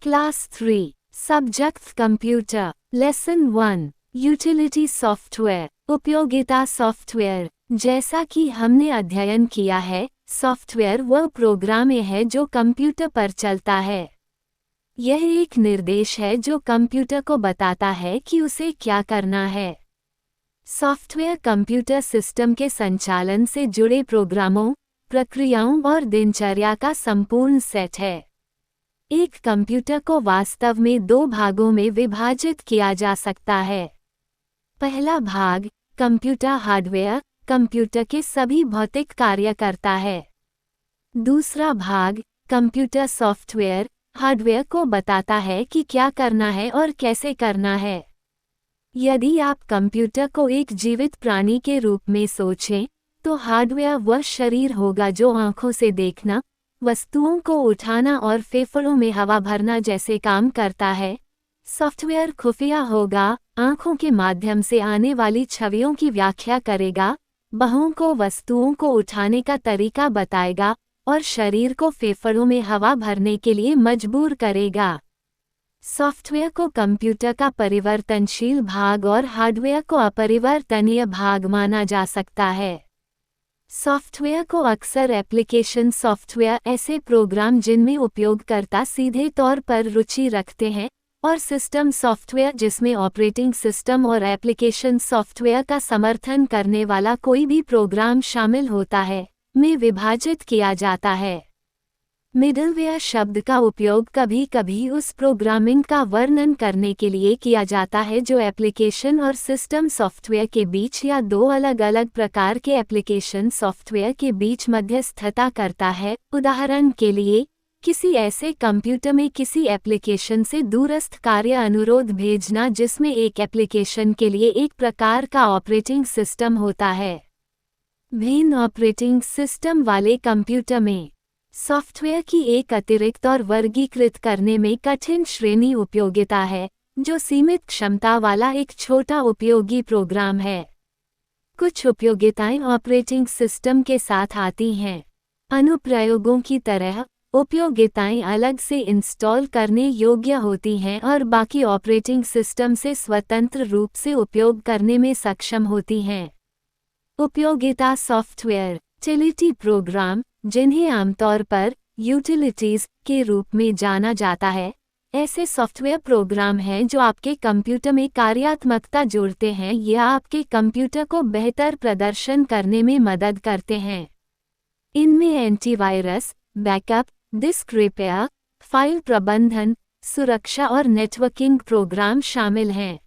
Class 3 subject computer lesson 1 utility software उपयोगिता software. जैसा कि हमने अध्ययन किया है, सॉफ्टवेयर वह प्रोग्राम है जो कंप्यूटर पर चलता है। यह एक निर्देश है जो कंप्यूटर को बताता है कि उसे क्या करना है। सॉफ्टवेयर कंप्यूटर सिस्टम के संचालन से जुड़े प्रोग्रामों, प्रक्रियाओं और दिनचर्या का संपूर्ण सेट है। एक कंप्यूटर को वास्तव में दो भागों में विभाजित किया जा सकता है। पहला भाग, कंप्यूटर हार्डवेयर, कंप्यूटर के सभी भौतिक कार्य करता है। दूसरा भाग, कंप्यूटर सॉफ्टवेयर, हार्डवेयर को बताता है कि क्या करना है और कैसे करना है। यदि आप कंप्यूटर को एक जीवित प्राणी के रूप में सोचें, तो हार्डवेयर वह शरीर होगा जो आंखों से देखना, वस्तुओं को उठाना और फेफड़ों में हवा भरना जैसे काम करता है। सॉफ्टवेयर खुफिया होगा, आंखों के माध्यम से आने वाली छवियों की व्याख्या करेगा, बाहों को वस्तुओं को उठाने का तरीका बताएगा और शरीर को फेफड़ों में हवा भरने के लिए मजबूर करेगा। सॉफ्टवेयर को कंप्यूटर का परिवर्तनशील भाग और हार्डवेयर को अपरिवर्तनीय भाग माना जा सकता है। सॉफ्टवेयर को अक्सर एप्लीकेशन सॉफ्टवेयर, ऐसे प्रोग्राम जिनमें उपयोगकर्ता सीधे तौर पर रुचि रखते हैं, और सिस्टम सॉफ्टवेयर जिसमें ऑपरेटिंग सिस्टम और एप्लीकेशन सॉफ्टवेयर का समर्थन करने वाला कोई भी प्रोग्राम शामिल होता है, में विभाजित किया जाता है। मिडलवेयर शब्द का उपयोग कभी कभी उस प्रोग्रामिंग का वर्णन करने के लिए किया जाता है जो एप्लीकेशन और सिस्टम सॉफ्टवेयर के बीच या दो अलग अलग प्रकार के एप्लीकेशन सॉफ्टवेयर के बीच मध्यस्थता करता है। उदाहरण के लिए, किसी ऐसे कंप्यूटर में किसी एप्लीकेशन से दूरस्थ कार्य अनुरोध भेजना जिसमें एक एप्लीकेशन के लिए एक प्रकार का ऑपरेटिंग सिस्टम होता है। भिन्न ऑपरेटिंग सिस्टम वाले कंप्यूटर में सॉफ्टवेयर की एक अतिरिक्त और वर्गीकृत करने में कठिन श्रेणी उपयोगिता है, जो सीमित क्षमता वाला एक छोटा उपयोगी प्रोग्राम है। कुछ उपयोगिताएं ऑपरेटिंग सिस्टम के साथ आती हैं। अनुप्रयोगों की तरह, उपयोगिताएं अलग से इंस्टॉल करने योग्य होती हैं और बाकी ऑपरेटिंग सिस्टम से स्वतंत्र रूप से उपयोग करने में सक्षम होती हैं। उपयोगिता सॉफ्टवेयर यूटिलिटी प्रोग्राम, जिन्हें आमतौर पर यूटिलिटीज के रूप में जाना जाता है, ऐसे सॉफ्टवेयर प्रोग्राम हैं जो आपके कंप्यूटर में कार्यात्मकता जोड़ते हैं या आपके कंप्यूटर को बेहतर प्रदर्शन करने में मदद करते हैं। इनमें antivirus, backup, disk repair, file प्रबंधन, सुरक्षा और नेटवर्किंग प्रोग्राम शामिल हैं।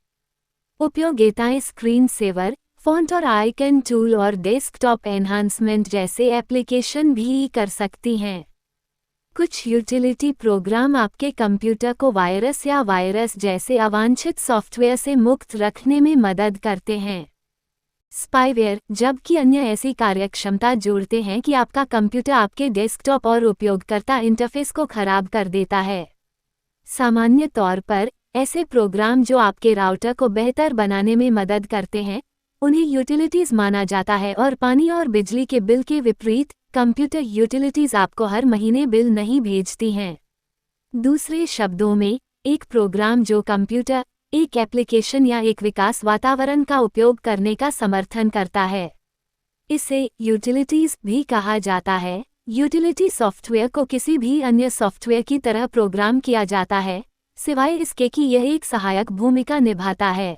उपयोगिताएं स्क्रीन सेवर, फ़ॉन्ट और आइकन टूल और डेस्कटॉप एनहांसमेंट जैसे एप्लीकेशन भी कर सकती हैं। कुछ यूटिलिटी प्रोग्राम आपके कंप्यूटर को वायरस या वायरस जैसे अवांछित सॉफ्टवेयर से मुक्त रखने में मदद करते हैं। स्पाईवेयर, जबकि अन्य ऐसी कार्यक्षमता जोड़ते हैं कि आपका कंप्यूटर आपके डेस्कटॉप और उपयोगकर्ता इंटरफेस को खराब कर देता है। सामान्य तौर पर, ऐसे प्रोग्राम जो आपके राउटर को बेहतर बनाने में मदद करते हैं, उन्हें यूटिलिटीज माना जाता है और पानी और बिजली के बिल के विपरीत, कंप्यूटर यूटिलिटीज आपको हर महीने बिल नहीं भेजती हैं। दूसरे शब्दों में, एक प्रोग्राम जो कंप्यूटर, एक एप्लीकेशन या एक विकास वातावरण का उपयोग करने का समर्थन करता है, इसे यूटिलिटीज भी कहा जाता है। यूटिलिटी सॉफ्टवेयर को किसी भी अन्य सॉफ्टवेयर की तरह प्रोग्राम किया जाता है, सिवाय इसके कि यह एक सहायक भूमिका निभाता है।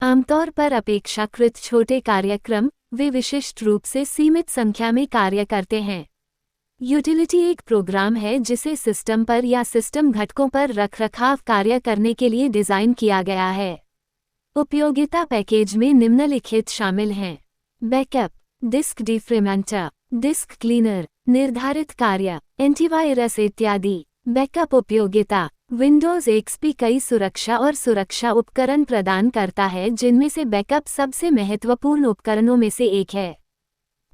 आमतौर पर अपेक्षाकृत छोटे कार्यक्रम, वे विशिष्ट रूप से सीमित संख्या में कार्य करते हैं। यूटिलिटी एक प्रोग्राम है जिसे सिस्टम पर या सिस्टम घटकों पर रखरखाव कार्य करने के लिए डिज़ाइन किया गया है। उपयोगिता पैकेज में निम्नलिखित शामिल हैं: backup, disk defragmenter, disk cleaner, निर्धारित कार्य, एंटीवायरस इत्यादि। बैकअप उपयोगिता विंडोज़ एक्सपी कई सुरक्षा और सुरक्षा उपकरण प्रदान करता है, जिनमें से बैकअप सबसे महत्वपूर्ण उपकरणों में से एक है।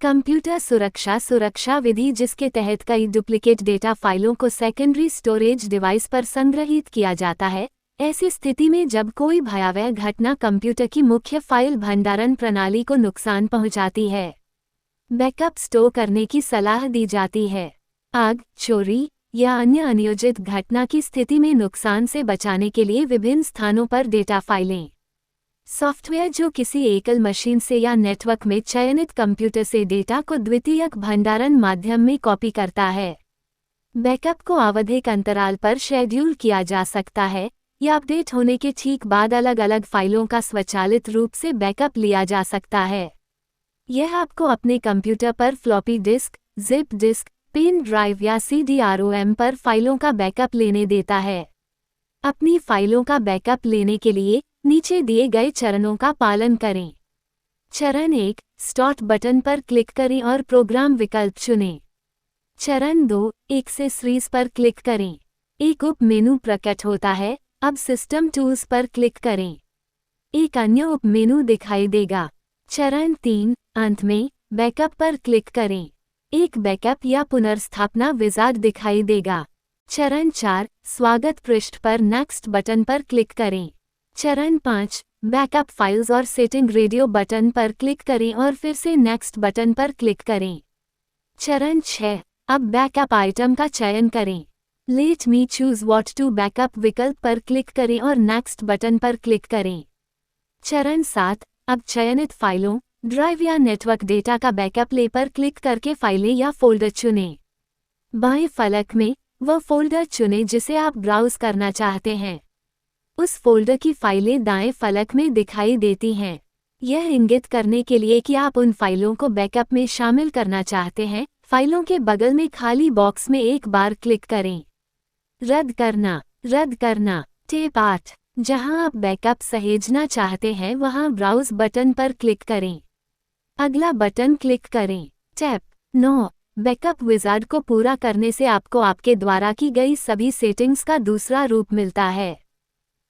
कंप्यूटर सुरक्षा विधि जिसके तहत कई डुप्लिकेट डेटा फाइलों को सेकेंडरी स्टोरेज डिवाइस पर संग्रहीत किया जाता है, ऐसी स्थिति में जब कोई भयावह घटना कंप्यूटर की मुख्य फाइल भंडारण प्रणाली को नुकसान पहुंचाती है, बैकअप स्टोर करने की सलाह दी जाती है। आग, चोरी, या अन्य अनियोजित घटना की स्थिति में नुकसान से बचाने के लिए विभिन्न स्थानों पर डेटा फाइलें। सॉफ्टवेयर जो किसी एकल मशीन से या नेटवर्क में चयनित कंप्यूटर से डेटा को द्वितीयक भंडारण माध्यम में कॉपी करता है। बैकअप को आवधिक अंतराल पर शेड्यूल किया जा सकता है या अपडेट होने के ठीक बाद अलग अलग फाइलों का स्वचालित रूप से बैकअप लिया जा सकता है। यह आपको अपने कंप्यूटर पर floppy disk, zip disk, pen drive या CD-ROM पर फाइलों का बैकअप लेने देता है। अपनी फाइलों का बैकअप लेने के लिए नीचे दिए गए चरणों का पालन करें। चरण 1, स्टार्ट बटन पर क्लिक करें और प्रोग्राम विकल्प चुनें। चरण 2, एक्सेसरीज पर क्लिक करें। एक उप मेनू प्रकट होता है। अब सिस्टम टूल्स पर क्लिक करें। एक अन्य उप मेनू दिखाई देगा। चरण 3, अंत में बैकअप पर क्लिक करें। एक बैकअप या पुनर्स्थापना विजार्ड दिखाई देगा। चरण 4, स्वागत पृष्ठ पर नेक्स्ट बटन पर क्लिक करें। चरण 5, बैकअप फाइल्स और सेटिंग रेडियो बटन पर क्लिक करें और फिर से नेक्स्ट बटन पर क्लिक करें। चरण 6, अब बैकअप आइटम का चयन करें। Let me choose what to backup विकल्प पर क्लिक करें और नेक्स्ट बटन पर क्लिक करें। चरण 7, अब चयनित फाइलों, ड्राइव या नेटवर्क डेटा का बैकअप ले पर क्लिक करके फाइलें या फोल्डर चुनें। बाएं फलक में वह फोल्डर चुनें जिसे आप ब्राउज करना चाहते हैं। उस फोल्डर की फाइलें दाएं फलक में दिखाई देती हैं। यह इंगित करने के लिए कि आप उन फाइलों को बैकअप में शामिल करना चाहते हैं, फाइलों के बगल में खाली बॉक्स में एक बार क्लिक करें। रद्द करना। टेप 8, जहां आप बैकअप सहेजना चाहते हैं वहां ब्राउज बटन पर क्लिक करें। अगला बटन क्लिक करें। टेप 9, बैकअप विजार्ड को पूरा करने से आपको आपके द्वारा की गई सभी सेटिंग्स का दूसरा रूप मिलता है।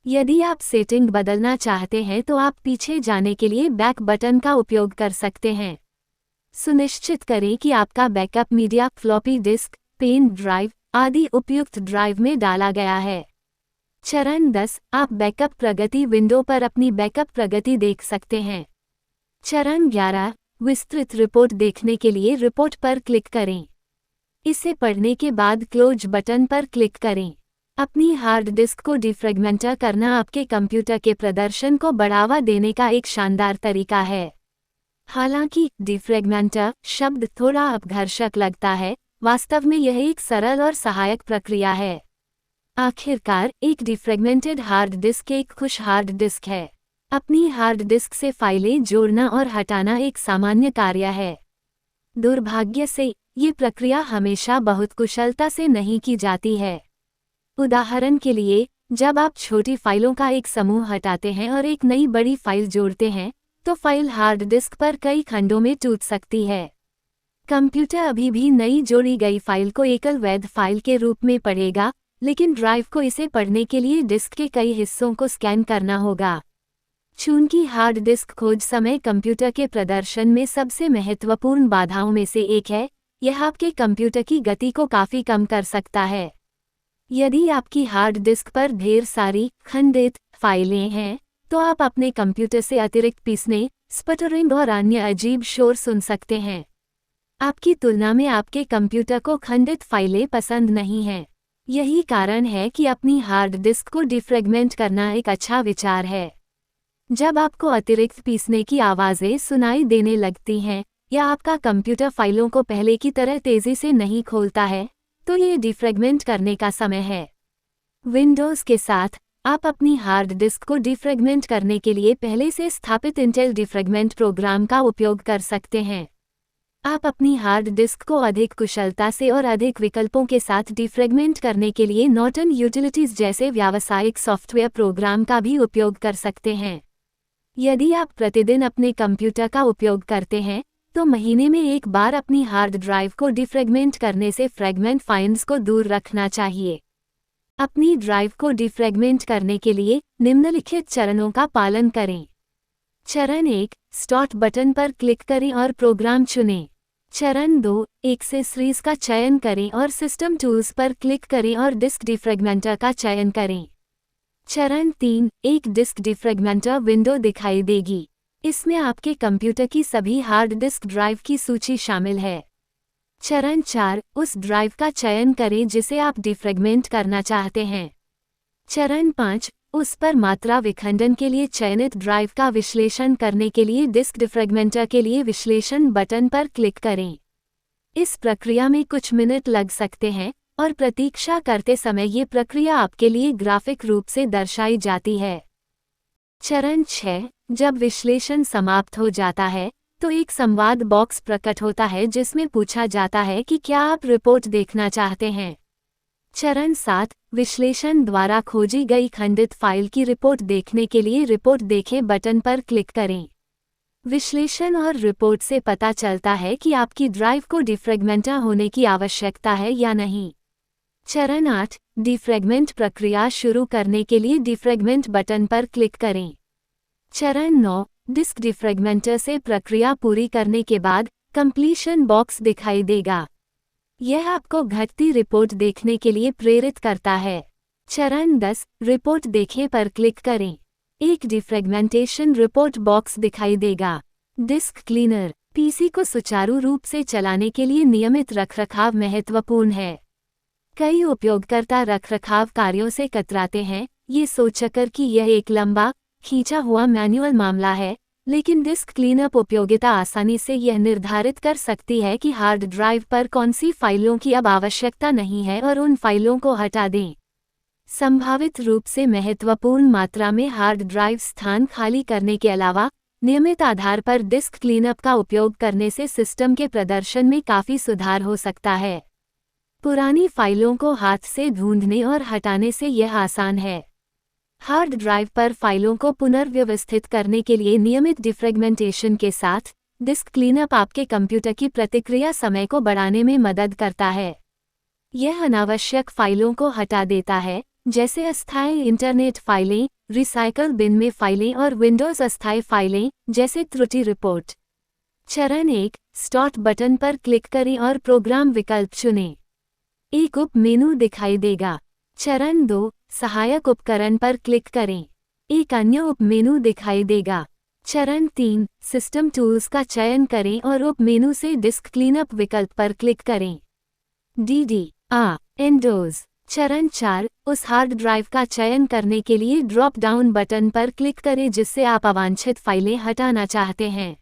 यदि आप सेटिंग बदलना चाहते हैं तो आप पीछे जाने के लिए बैक बटन का उपयोग कर सकते हैं। सुनिश्चित करें कि आपका backup media floppy disk, pen drive आदि उपयुक्त ड्राइव में डाला गया है। चरण 10, आप बैकअप प्रगति विंडो पर अपनी बैकअप प्रगति देख सकते हैं। चरण 11, विस्तृत रिपोर्ट देखने के लिए रिपोर्ट पर क्लिक करें। इसे पढ़ने के बाद क्लोज बटन पर क्लिक करें। अपनी हार्ड डिस्क को डिफ्रेगमेंट करना आपके कंप्यूटर के प्रदर्शन को बढ़ावा देने का एक शानदार तरीका है। हालांकि डिफ्रेगमेंट शब्द थोड़ा अपघर्षक लगता है, वास्तव में यह एक सरल और सहायक प्रक्रिया है। आखिरकार एक डिफ्रेगमेंटेड हार्ड डिस्क एक खुश हार्ड डिस्क है। अपनी हार्ड डिस्क से फाइलें जोड़ना और हटाना एक सामान्य कार्य है। दुर्भाग्य से ये प्रक्रिया हमेशा बहुत कुशलता से नहीं की जाती है। उदाहरण के लिए, जब आप छोटी फाइलों का एक समूह हटाते हैं और एक नई बड़ी फाइल जोड़ते हैं, तो फाइल हार्ड डिस्क पर कई खंडों में टूट सकती है। कंप्यूटर अभी भी नई जोड़ी गई फाइल को एकल वैध फाइल के रूप में पढ़ेगा, लेकिन ड्राइव को इसे पढ़ने के लिए डिस्क के कई हिस्सों को स्कैन करना होगा। चूंकि हार्ड डिस्क खोज समय कंप्यूटर के प्रदर्शन में सबसे महत्वपूर्ण बाधाओं में से एक है, यह आपके कंप्यूटर की गति को काफी कम कर सकता है। यदि आपकी हार्ड डिस्क पर ढेर सारी खंडित फाइलें हैं, तो आप अपने कंप्यूटर से अतिरिक्त पीसने, स्पटरिंग और अन्य अजीब शोर सुन सकते हैं। आपकी तुलना में आपके कंप्यूटर को खंडित फाइलें पसंद नहीं हैं। यही कारण है कि अपनी हार्ड डिस्क को डिफ्रेगमेंट करना एक अच्छा विचार है। जब आपको अतिरिक्त पीसने की आवाज़ें सुनाई देने लगती हैं या आपका कंप्यूटर फाइलों को पहले की तरह तेज़ी से नहीं खोलता है, तो ये डिफ्रेगमेंट करने का समय है। विंडोज़ के साथ आप अपनी हार्ड डिस्क को डिफ्रेगमेंट करने के लिए पहले से स्थापित इंटेल डिफ्रेगमेंट प्रोग्राम का उपयोग कर सकते हैं। आप अपनी हार्ड डिस्क को अधिक कुशलता से और अधिक विकल्पों के साथ डिफ्रेगमेंट करने के लिए नॉर्टन यूटिलिटीज जैसे व्यावसायिक सॉफ्टवेयर प्रोग्राम का भी उपयोग कर सकते हैं। यदि आप प्रतिदिन अपने कंप्यूटर का उपयोग करते हैं, तो महीने में एक बार अपनी हार्ड ड्राइव को डिफ्रेगमेंट करने से फ्रैगमेंट फाइल्स को दूर रखना चाहिए। अपनी ड्राइव को डिफ्रेगमेंट करने के लिए निम्नलिखित चरणों का पालन करें। चरण 1, स्टार्ट बटन पर क्लिक करें और प्रोग्राम चुनें। चरण 2, एक्सेसरीज का चयन करें और सिस्टम टूल्स पर क्लिक करें और डिस्क डिफ्रेगमेंटर का चयन करें। चरण 3, एक डिस्क डिफ्रेगमेंटर विंडो दिखाई देगी। इसमें आपके कंप्यूटर की सभी हार्ड डिस्क ड्राइव की सूची शामिल है। चरण 4, उस ड्राइव का चयन करें जिसे आप डिफ्रेगमेंट करना चाहते हैं। चरण 5, उस पर मात्रा विखंडन के लिए चयनित ड्राइव का विश्लेषण करने के लिए डिस्क डिफ्रेगमेंटर के लिए विश्लेषण बटन पर क्लिक करें। इस प्रक्रिया में कुछ मिनट लग सकते हैं और प्रतीक्षा करते समय ये प्रक्रिया आपके लिए ग्राफिक रूप से दर्शाई जाती है। चरण 6, जब विश्लेषण समाप्त हो जाता है तो एक संवाद बॉक्स प्रकट होता है जिसमें पूछा जाता है कि क्या आप रिपोर्ट देखना चाहते हैं। चरण 7, विश्लेषण द्वारा खोजी गई खंडित फाइल की रिपोर्ट देखने के लिए रिपोर्ट देखें बटन पर क्लिक करें। विश्लेषण और रिपोर्ट से पता चलता है कि आपकी ड्राइव को डिफ्रेगमेंटर होने की आवश्यकता है या नहीं। चरण 8, डिफ्रेगमेंट प्रक्रिया शुरू करने के लिए डिफ्रेगमेंट बटन पर क्लिक करें। चरण 9, डिस्क डिफ्रेगमेंटर से प्रक्रिया पूरी करने के बाद कंप्लीशन बॉक्स दिखाई देगा। यह आपको घटती रिपोर्ट देखने के लिए प्रेरित करता है। चरण 10, रिपोर्ट देखें पर क्लिक करें। एक डिफ्रेगमेंटेशन रिपोर्ट बॉक्स दिखाई देगा। डिस्क क्लीनर पीसी को सुचारू रूप से चलाने के लिए नियमित रखरखाव महत्वपूर्ण है। कई उपयोगकर्ता रखरखाव कार्यों से कतराते हैं, ये सोचकर कि यह एक लंबा खींचा हुआ मैनुअल मामला है, लेकिन डिस्क क्लीनअप उपयोगिता आसानी से यह निर्धारित कर सकती है कि हार्ड ड्राइव पर कौन सी फाइलों की अब आवश्यकता नहीं है और उन फाइलों को हटा दें। संभावित रूप से महत्वपूर्ण मात्रा में हार्ड ड्राइव स्थान खाली करने के अलावा नियमित आधार पर डिस्क क्लीनअप का उपयोग करने से सिस्टम के प्रदर्शन में काफ़ी सुधार हो सकता है। पुरानी फाइलों को हाथ से ढूंढने और हटाने से यह आसान है। हार्ड ड्राइव पर फाइलों को पुनर्व्यवस्थित करने के लिए नियमित डिफ्रेगमेंटेशन के साथ डिस्क क्लीनअप आपके कंप्यूटर की प्रतिक्रिया समय को बढ़ाने में मदद करता है। यह अनावश्यक फाइलों को हटा देता है, जैसे अस्थायी इंटरनेट फाइलें, रिसाइकल बिन में फाइलें और विंडोज़ अस्थायी फाइलें, जैसे त्रुटि रिपोर्ट। चरण 1, स्टार्ट बटन पर क्लिक करें और प्रोग्राम विकल्प चुनें। एक उप मेनू दिखाई देगा। चरण 2, सहायक उपकरण पर क्लिक करें। एक अन्य उप मेनू दिखाई देगा। चरण 3, सिस्टम टूल्स का चयन करें और उप मेनू से डिस्क क्लीनअप विकल्प पर क्लिक करें। विंडोज़। चरण 4, उस हार्ड ड्राइव का चयन करने के लिए ड्रॉप डाउन बटन पर क्लिक करें जिससे आप अवांछित फाइलें हटाना चाहते हैं।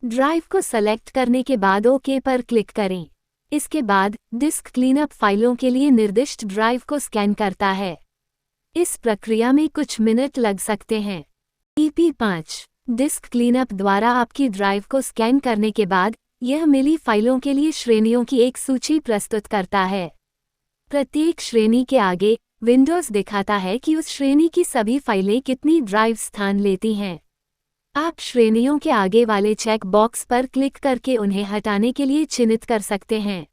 ड्राइव को सेलेक्ट करने के बाद ओके पर क्लिक करें। इसके बाद डिस्क क्लीनअप फाइलों के लिए निर्दिष्ट ड्राइव को स्कैन करता है। इस प्रक्रिया में कुछ मिनट लग सकते हैं। EP5 डिस्क क्लीनअप द्वारा आपकी ड्राइव को स्कैन करने के बाद यह मिली फाइलों के लिए श्रेणियों की एक सूची प्रस्तुत करता है। प्रत्येक श्रेणी के आगे विंडोज़ दिखाता है कि उस श्रेणी की सभी फाइलें कितनी ड्राइव स्थान लेती हैं। आप श्रेणियों के आगे वाले चेक बॉक्स पर क्लिक करके उन्हें हटाने के लिए चिन्हित कर सकते हैं।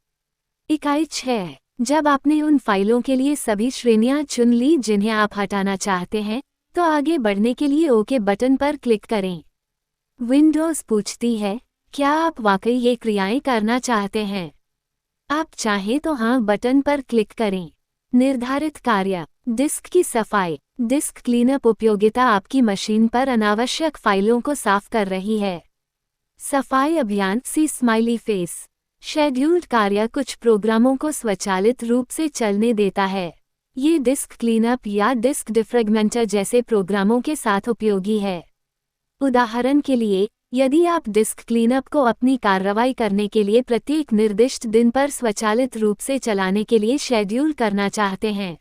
इकाई 6, जब आपने उन फाइलों के लिए सभी श्रेणियां चुन ली जिन्हें आप हटाना चाहते हैं, तो आगे बढ़ने के लिए ओके बटन पर क्लिक करें। विंडोज़ पूछती है, क्या आप वाकई ये क्रियाएं करना चाहते हैं? आप चाहें तो हाँ बटन पर क्लिक करें। निर्धारित कार्य, डिस्क की सफाई। डिस्क क्लीनअप उपयोगिता आपकी मशीन पर अनावश्यक फाइलों को साफ कर रही है। सफाई अभियान सी स्माइली फेस। शेड्यूल्ड कार्य कुछ प्रोग्रामों को स्वचालित रूप से चलने देता है। ये डिस्क क्लीनअप या डिस्क डिफ्रेगमेंटर जैसे प्रोग्रामों के साथ उपयोगी है। उदाहरण के लिए, यदि आप डिस्क क्लीनअप को अपनी कार्रवाई करने के लिए प्रत्येक निर्दिष्ट दिन पर स्वचालित रूप से चलाने के लिए शेड्यूल करना चाहते हैं।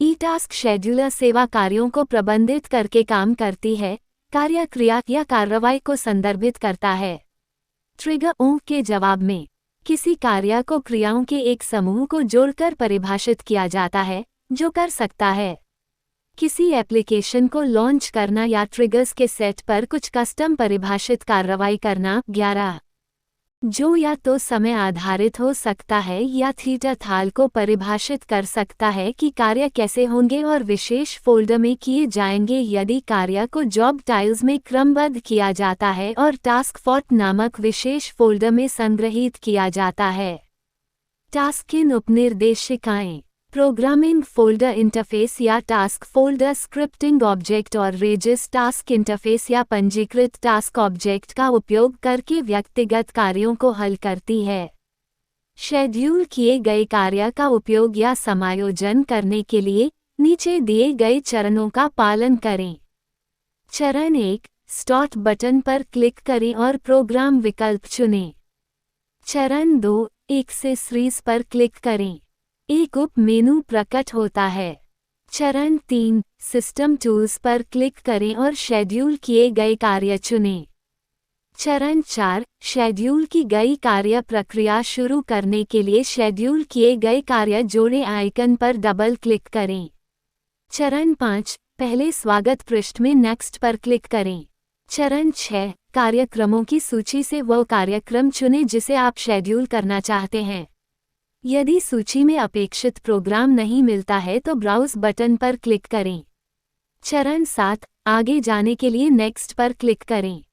ई-टास्क शेड्यूलर सेवा कार्यों को प्रबंधित करके काम करती है, कार्य क्रिया या कार्रवाई को संदर्भित करता है। ट्रिगर ओं के जवाब में किसी कार्य को क्रियाओं के एक समूह को जोड़कर परिभाषित किया जाता है, जो कर सकता है। किसी एप्लीकेशन को लॉन्च करना या ट्रिगर्स के सेट पर कुछ कस्टम परिभाषित कार्रवाई करना। 11, जो या तो समय आधारित हो सकता है या थीटा थाल को परिभाषित कर सकता है कि कार्य कैसे होंगे और विशेष फोल्डर में किए जाएंगे यदि कार्य को जॉब टाइल्स में क्रमबद्ध किया जाता है और टास्क फॉर्ट नामक विशेष फोल्डर में संग्रहीत किया जाता है। टास्क इन उपनिर्देशिकाएं, प्रोग्रामिंग फोल्डर इंटरफेस या टास्क फोल्डर स्क्रिप्टिंग ऑब्जेक्ट और रेजिस टास्क इंटरफेस या पंजीकृत टास्क ऑब्जेक्ट का उपयोग करके व्यक्तिगत कार्यों को हल करती है। शेड्यूल किए गए कार्य का उपयोग या समायोजन करने के लिए नीचे दिए गए चरणों का पालन करें। चरण 1, स्टार्ट बटन पर क्लिक करें और प्रोग्राम विकल्प चुनें। चरण 2, एक्सेसरीज पर क्लिक करें। एक उप मेनू प्रकट होता है। चरण 3, सिस्टम टूल्स पर क्लिक करें और शेड्यूल किए गए कार्य चुनें। चरण 4, शेड्यूल की गई कार्य प्रक्रिया शुरू करने के लिए शेड्यूल किए गए कार्य जोड़ें आइकन पर डबल क्लिक करें। चरण 5, पहले स्वागत पृष्ठ में नेक्स्ट पर क्लिक करें। चरण 6, कार्यक्रमों की सूची से वो कार्यक्रम चुनें जिसे आप शेड्यूल करना चाहते हैं। यदि सूची में अपेक्षित प्रोग्राम नहीं मिलता है तो ब्राउज बटन पर क्लिक करें। चरण 7, आगे जाने के लिए नेक्स्ट पर क्लिक करें।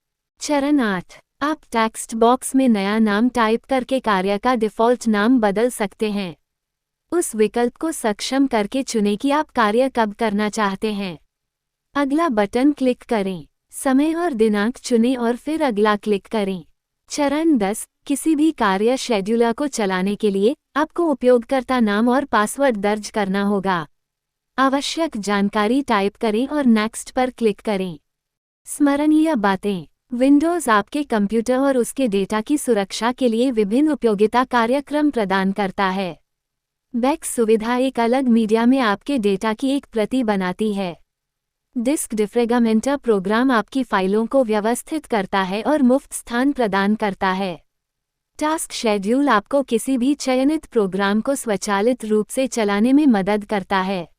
चरण 8, आप टेक्स्ट बॉक्स में नया नाम टाइप करके कार्य का डिफ़ॉल्ट नाम बदल सकते हैं। उस विकल्प को सक्षम करके चुनें कि आप कार्य कब करना चाहते हैं। अगला बटन क्लिक करें। समय और दिनांक चुनें और फिर अगला क्लिक करें। चरण 10, किसी भी कार्य शेड्यूलर को चलाने के लिए आपको उपयोगकर्ता नाम और पासवर्ड दर्ज करना होगा। आवश्यक जानकारी टाइप करें और नेक्स्ट पर क्लिक करें। स्मरणीय बातें। विंडोज़ आपके कंप्यूटर और उसके डेटा की सुरक्षा के लिए विभिन्न उपयोगिता कार्यक्रम प्रदान करता है। बैक सुविधा एक अलग मीडिया में आपके डेटा की एक प्रति बनाती है। डिस्क डिफ्रेगमेंटर प्रोग्राम आपकी फाइलों को व्यवस्थित करता है और मुफ्त स्थान प्रदान करता है। टास्क शेड्यूल आपको किसी भी चयनित प्रोग्राम को स्वचालित रूप से चलाने में मदद करता है।